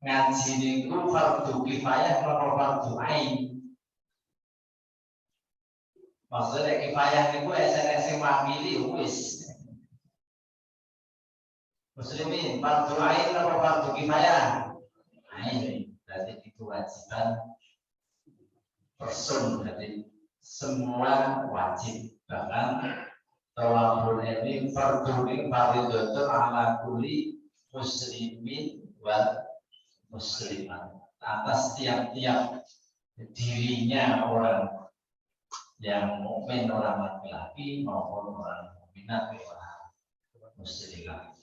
Ngaji niku fardu kifayah apa fardu ain? Maksudnya kifayah niku SNS wakili wis. Muslimin fardu ain apa fardu kifayah? Ain. Berarti itu kewajiban person, berarti semua wajib. Bahkan thalabul ilmi fardhu fardhatun ala kulli muslimin wal muslimat, atas tiap-tiap dirinya orang yang mukmin, orang laki-laki maupun orang mukminat, orang muslimah.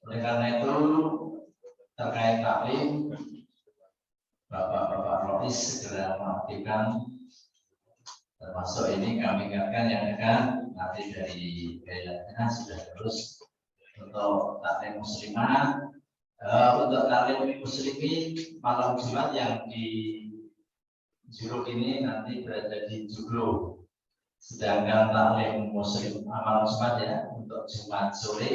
Oleh karena itu terkait taklim, Bapak-bapak Rois segera mengaktifkan, termasuk ini kami ingatkan yang akan nanti dari Gailanya sudah terus untuk taklim muslimat, untuk taklim muslimin malam Jumat yang di Juruk ini nanti berada di Joglo. Sedangkan taklim muslim malam Jumat ya untuk Jumat sore,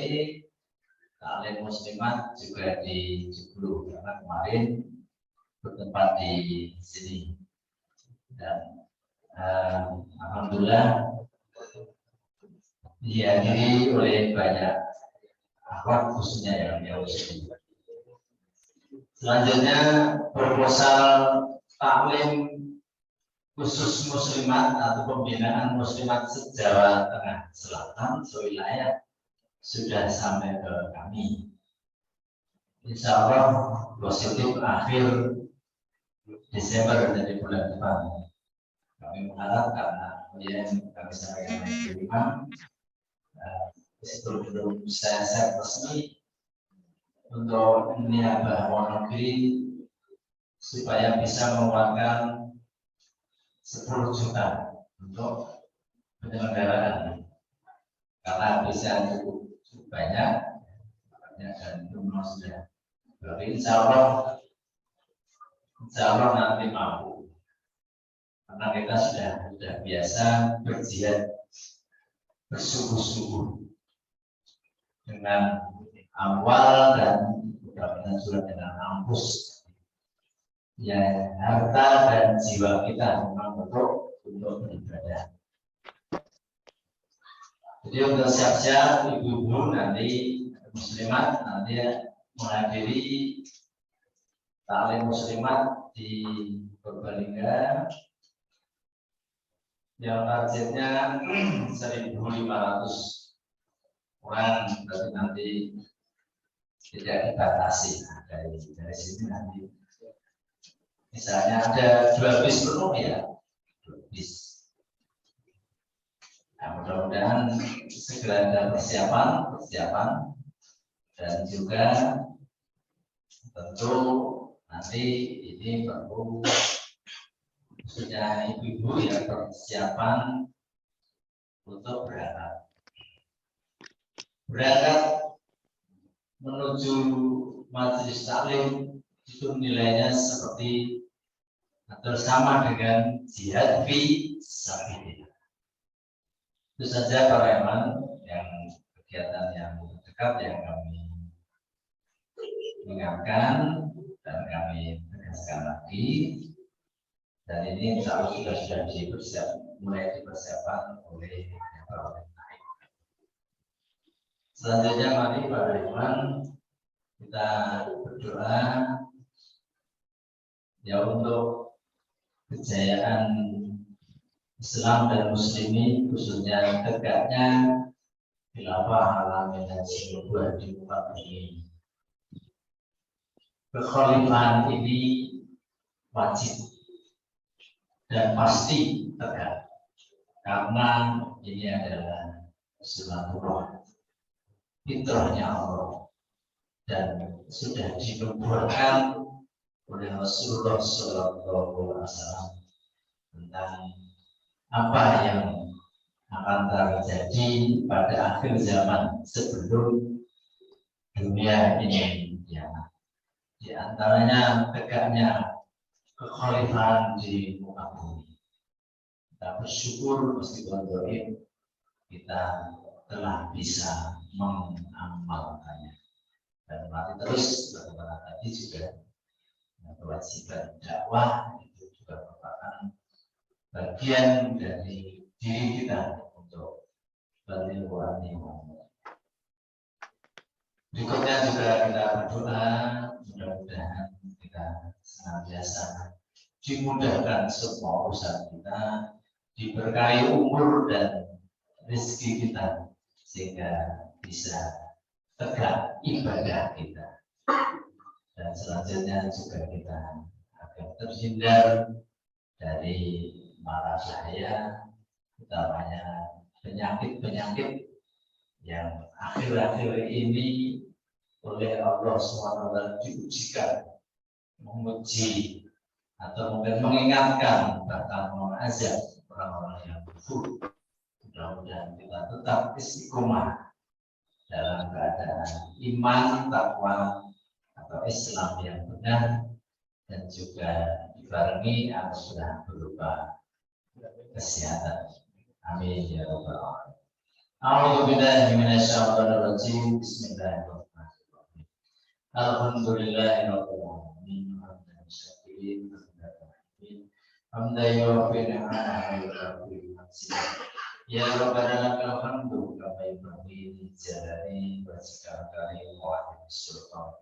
taklim muslimat juga di Joglo karena kemarin bertempat di sini. Dan alhamdulillah dihadiri oleh banyak akhwat khususnya yang jauh sini. Selanjutnya proposal taklim khusus muslimat atau pembinaan muslimat se-Jawa Tengah Selatan sewilayah sudah sampai ke kami. Insya Allah positif akhir Desember dari bulan depan. Kami mengharap karena kemudian kami sampaikan di Imam, belum saya set resmi untuk niabah Wonogiri supaya bisa mengeluarkan 10 juta untuk penyelenggaraan, karena bisa cukup banyak dan belum sudah. Tapi insya Allah nanti mampu, karena kita sudah biasa berjihad bersungguh-sungguh dengan awal dan mudah-mudahan juga dengan ampus ya, harta dan jiwa kita memang untuk beribadah. Jadi untuk siap-siap ibu-ibu nanti muslimat nanti menghadiri taklim muslimat di Purbalingga yang targetnya 1.500 orang, berarti nanti tidak dibatasi. Nah, dari sini nanti misalnya ada 2 bis penuh ya, 2 bis. Nah, mudah-mudahan segera ada persiapan dan juga tentu nanti ini perlu khususnya ibu-ibu yang persiapan untuk berangkat menuju majelis taklim itu nilainya seperti atau sama dengan jihad fi sabilillah. Itu saja para iman yang kegiatan yang dekat yang kami ingatkan dan kami tegaskan lagi, dan ini insya Allah sudah mulai dipersiapkan oleh para lain. Selanjutnya mari para iman kita berdoa ya untuk kejayaan Islam dan Muslimin, khususnya tegaknya khilafah alamin dan seluruh di muka bumi. Kekhalifahan ini wajib dan pasti tegak karena ini adalah sunatullah, fitrahnya Allah, dan sudah dinubuatkan oleh Rasulullah SAW tentang apa yang akan terjadi pada akhir zaman sebelum dunia ini kiamat. Di antaranya tegaknya kekhalifahan di muka bumi. Kita bersyukur meskipun doib kita telah bisa mengamalkannya, dan mari terus bagaimana tadi juga kewajiban dakwah itu juga merupakan bagian dari diri kita untuk berlingkuhan. Berikutnya juga kita berdoa mudah-mudahan kita senantiasa dimudahkan semua urusan kita, diberkahi umur dan rezeki kita sehingga bisa tegak ibadah kita, dan selanjutnya juga kita agar terhindar dari mara bahaya, utamanya penyakit-penyakit yang akhir-akhir ini oleh Allah SWT diujikan, menguji atau mungkin mengingatkan, bahkan mengazab orang-orang yang kufur. Mudah-mudahan kita tetap istiqomah dalam keadaan iman, takwa atau Islam yang benar, dan juga dibarengi anugerah berupa kesehatan. Amin ya rabbal alamin. A'udzubillahi minasyaitonir rajim. Bismillahirrahmanirrahim. Alhamdulillahirabbil alamin. Hamdan syakirin hamdan yuwaffi ni'amahu wa yukafi. Ya rabbana lakal hamdu kama yanbaghi li jalali wajhika wa sultan.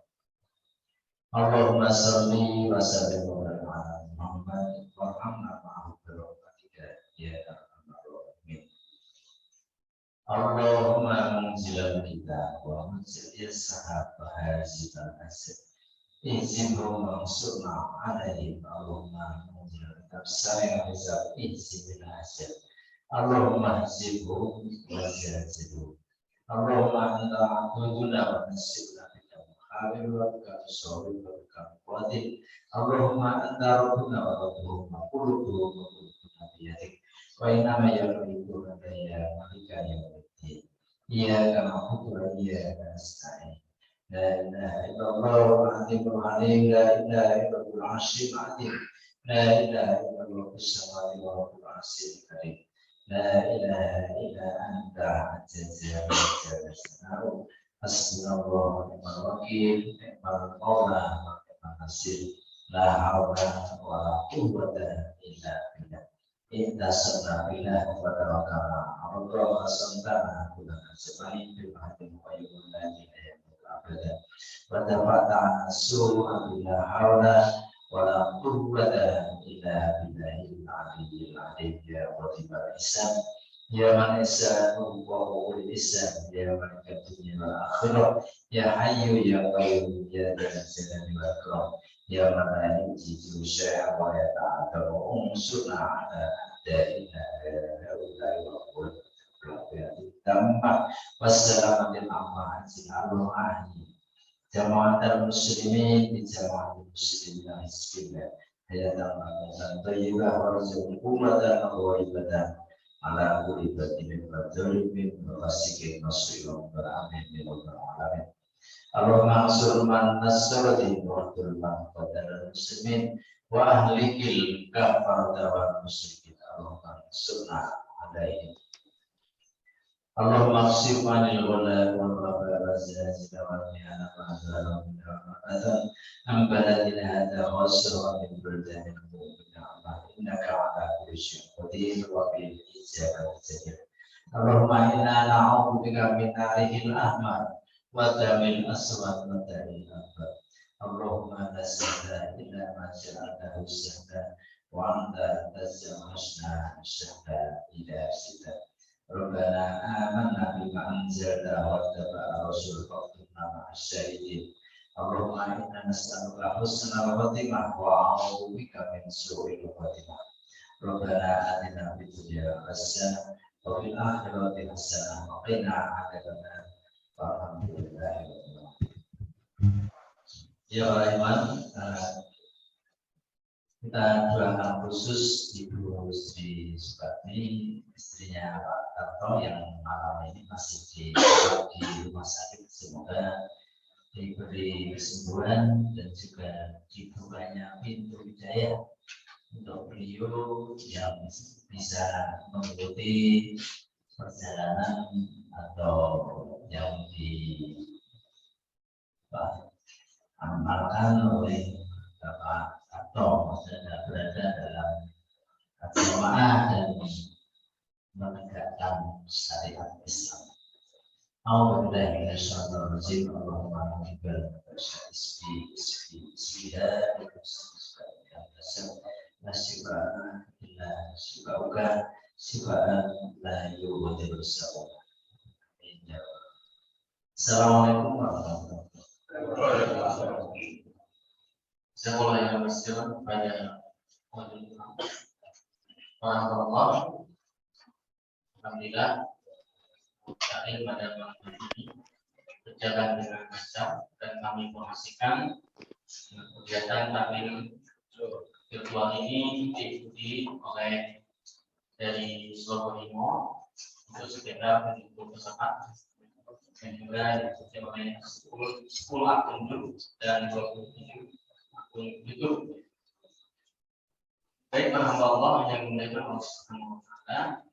Allahumma shalli wa sallim ala Muhammad wa hamna ma'ahu birahmatika ya arhamar rahimin. Allahumma munzilal kitab wa munzil sahab bahazibal asad izimhum mansurna alaihim. Allahumma munzilal kitab sa'in hisab izimil asad. Allahumma zibhum wa zazibhum. Allahumma anta abduna wa nasibna Allahumma anta rabbuna wa rabbuhum wa qulubuhum wa qulubuna biyadik wa innama yaquluna ya malika yawmiddin iyyaka na'budu wa iyyaka nasta'in la ilaha illallah al-azimul halim la ilaha illallahul arsyil azim la ilaha illallah as-samadu wa rabbul arsyil karim la ilaha illa anta ajza'u Hasbunallah wa ni'mal wakil, ni'mal maula wa ni'mal nasir, la haula wa la quwwata illa billah. Inna sanna billah wa tawakkalna 'ala Allah wa santana kullana sabain bil hadin wa yu'minu abada. Wa tafata'na su'a bila haula wa la quwwata illa billahil aliyyil azim ya Rabbal Islam. Ya man isa'u wa ul isam ya man dunya wal akhirah ya hayyu ya qayyum ya dzal jalali wal ikram ya man la yujizu syai'a wa yata'addaru unsuna ala da'ina haula wa quwwata Keempat, wassalamualaikum warahmatullahi Jamaatul muslimin di jamaatul muslimin bismillah hayatan dan thayyibah warzuqna quwwatan wa ibatan ala kulli batin wa dzalimin wa fasikin nasirun wa amin ya rabbal alamin. Allahumma ansur man nasara din wa man qadara muslimin wa ahlikil kafarata wal musyrikin. Allahumma ansurna alaihi. Allahumma qsim anil wala wal wabal zalzal wal miyana wa azal min rahmatan am baladina hadha wasra min buldanin mu'minin Allah innaka ala kulli syai'in qadir wa bil ijabati jadir. Allahumma inna na'udzubika min narihil ahmar wa damil aswad wa daril akbar. Allahumma la sahla illa ma ja'altahu sahla wa anta tazawwajna sahla ila sita. Rabbana amanna bima anzalta wa tabi'a rasul faktubna ma'as syahidin. Allahumma inna nas'aluka husnal khatimah wa a'udzu bika min su'il khatimah. Rabbana atina fid dunya hasanah wa fil akhirati hasanah wa qina adzabannar. Alhamdulillah. Ya para iman, kita doakan khusus Ibu Sri Subati, istrinya Pak Tarto yang malam ini masih di rumah sakit. Semoga diberi kesembuhan dan juga dibukanya pintu hidayah untuk beliau yang bisa mengikuti perjalanan atau yang diamalkan oleh Bapak atau maksudnya berada dalam jamaah dan menegakkan syariat Islam. A'udzubillahi minasyaitonir rajim. Allahumma rabbal Assalamualaikum warahmatullahi wabarakatuh. Saya mulai bersiap pada orang Allah. Alhamdulillah, taklim pada malam ini berjalan dengan lancar dan kami informasikan kegiatan taklim virtual ini diikuti oleh dari seluruh Limo untuk sekitar 70 peserta dan juga diikuti oleh 10 akun YouTube dan 27 akun YouTube. Baik para hamba Allah yang dimuliakan Allah Subhanahu wa taala,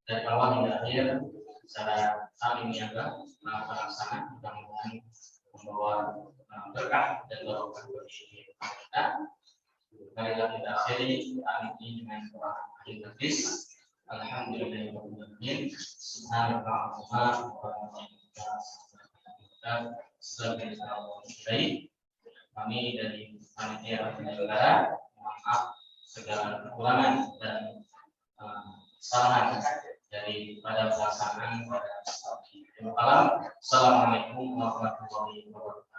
dari awal hingga akhir secara saling niaga melaksanakan mudah-mudahan membawa berkah dan barokah bagi kita. Marilah kita akhiri hari ini dengan doa akhir hadis. Alhamdulillahirabbil alamin. Subhanallah wa bihamdihi. Kami dari panitia penyelenggara mohon maaf segala kekurangan dan kesalahan dari pada pelaksanaan pada malam. Assalamualaikum warahmatullahi wabarakatuh.